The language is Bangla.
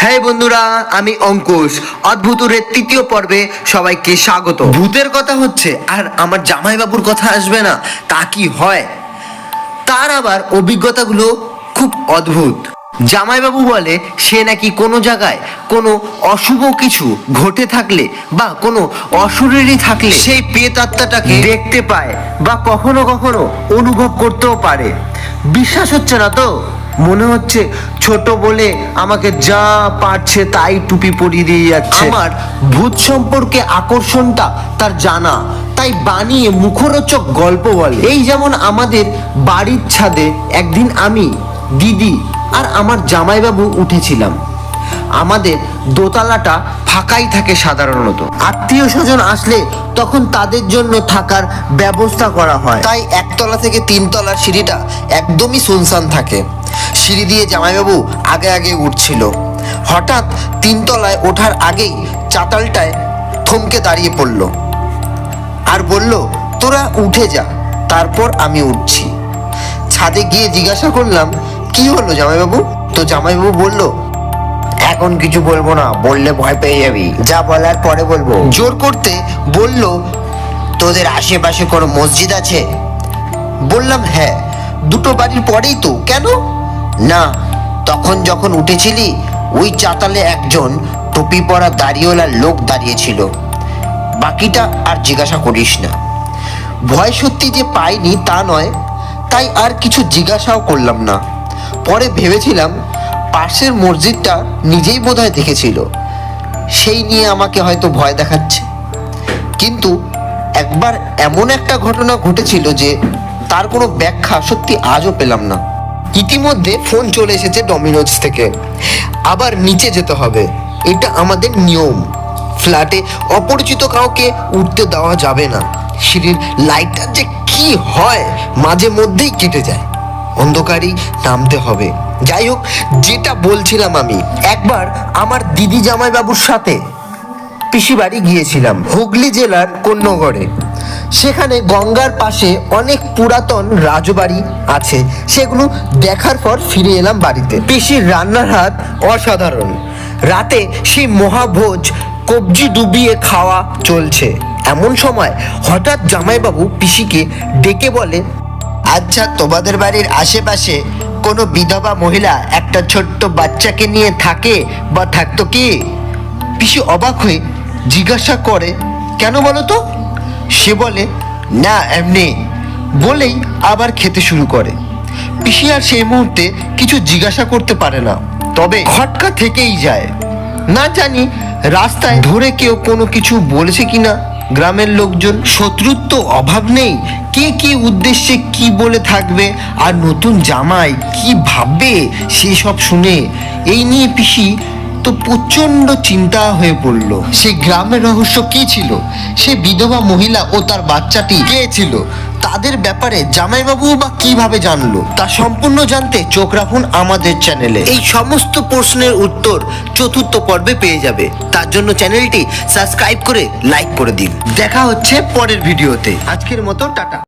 হ্যাঁ বন্ধুরা, আমি অঙ্কুশ। অদ্ভুতের তৃতীয় পর্বে সবাইকে স্বাগত। ভূতের কথা হচ্ছে আর আমার জামাইবাবুর কথা আসবে না, তা কি হয়? তার আবার অভিজ্ঞতাগুলো খুব অদ্ভুত। জামাইবাবু বলে সে নাকি কোনো জায়গায় কোনো অশুভ কিছু ঘটে থাকলে বা কোনো অশরীরী থাকলে সেই প্রেতাত্মাটাকে দেখতে পায় বা কখনো কখনো অনুভব করতেও পারে। বিশ্বাস হচ্ছে না তো? মনে হচ্ছে ছোট বলে আমাকে যা পারছে তাই টুপি পরিয়ে দিয়ে যাচ্ছে। আমার ভূত সম্পর্কে আকর্ষণটা তার জানা, তাই বানিয়ে মুখরোচক গল্প বলে। এই যেমন আমাদের বাড়ির ছাদে একদিন আমি, দিদি আর আমার জামাইবাবু উঠেছিলাম। আমাদের দোতলাটা ফাঁকাই থাকে সাধারণত। আত্মীয় স্বজন আসলে তখন তাদের জন্য থাকার ব্যবস্থা করা হয়, তাই একতলা থেকে তিনতলার সিঁড়িটা একদমই শুনশান থাকে। সিঁড়ি দিয়ে জামাইবাবু আগে আগে উঠছিল। হঠাৎ তিনতলায় ওঠার আগেই চাতালটায় থমকে দাঁড়িয়ে পড়ল আর বলল, তোরা উঠে যা, তারপর আমি উঠছি। ছাদে গিয়ে জিজ্ঞাসা করলাম, কি হলো জামাইবাবু? তো জামাইবাবু বলল, এখন কিছু বলবো না, বললে ভয় পেয়ে যাবি, যা বলার পরে বলবো। জোর করতে বলল, তোদের আশেপাশে কোনো মসজিদ আছে? বললাম, হ্যাঁ, দুটো বাড়ির পরেই তো। কেন? না, তখন যখন উঠেছিলি ওই চাতালে একজন টুপি পরা দাড়িওয়ালা লোক দাঁড়িয়েছিল। বাকিটা আর জিজ্ঞাসা করিস না। ভয় সত্যি যে পাইনি তা নয়, তাই আর কিছু জিজ্ঞাসাও করলাম না। পরে ভেবেছিলাম পাশের মসজিদটা নিজেই বোধহয় দেখেছিল, সেই নিয়ে আমাকে হয়তো ভয় দেখাচ্ছে। কিন্তু একবার এমন একটা ঘটনা ঘটেছিল যে তার কোনো ব্যাখ্যা সত্যি আজও পেলাম না। ইতিমধ্যে ফোন চলে এসেছে ডমিনোজ থেকে, আবার নিচে যেতে হবে, এটা আমাদের নিয়ম। ফ্ল্যাটে অপরিচিত কাউকে উঠতে দেওয়া যাবে না। সিঁড়ির লাইটটা যে কি হয়, মাঝে মধ্যেই কেটে যায়। অন্ধকারই নামতে হবে। যাই হোক, যেটা বলছিলাম, আমি একবার আমার দিদি জামাইবাবুর সাথে পিসি বাড়ি গিয়েছিলাম হুগলি জেলার কোন্নগরে। সেখানে গঙ্গার পাশে অনেক পুরাতন রাজবাড়ি আছে। সেগুলো দেখার পর ফিরে এলাম বাড়িতে। পিসির রান্নার হাত অসাধারণ। রাতে সেই মহাভোজ কবজি ডুবিয়ে খাওয়া চলছে। এমন সময় হঠাৎ জামাইবাবু পিসিকে ডেকে বলে, আচ্ছা, তোমাদের বাড়ির আশেপাশে কোনো বিধবা মহিলা একটা ছোট্ট বাচ্চাকে নিয়ে থাকে বা থাকতো কি? পিসি অবাক হয়ে জিজ্ঞাসা করে, কেন বলো তো? সে বলে, না এমনি, বলেই আবার খেতে শুরু করে। পিসি আর সেই মুহূর্তে কিছু জিজ্ঞাসা করতে পারে না, তবে খটকা থেকেই যায়। না জানি রাস্তায় ধরে কেউ কোনো কিছু বলেছে কিনা। গ্রামের লোকজন, শত্রুর তো অভাব নেই, কে কি উদ্দেশ্যে কি বলে থাকবে, আর নতুন জামাই কি ভাববে সেসব শুনে এই নিয়ে পিসি তো প্রচন্ড চিন্তা হয়ে পড়ল। সেই গ্রামের রহস্য কি ছিল? সে বিধবা মহিলা ও তার বাচ্চাটি কে ছিল? তাদের ব্যাপারে জামাইবাবু বা কিভাবে জানলো? তা সম্পূর্ণ জানতে চোখ রাখুন আমাদের চ্যানেলে। এই সমস্ত প্রশ্নের উত্তর চতুর্থ পর্বে পেয়ে যাবে। তার জন্য চ্যানেলটি সাবস্ক্রাইব করে লাইক করে দিন। দেখা হচ্ছে পরের ভিডিওতে। আজকের মতো টাটা।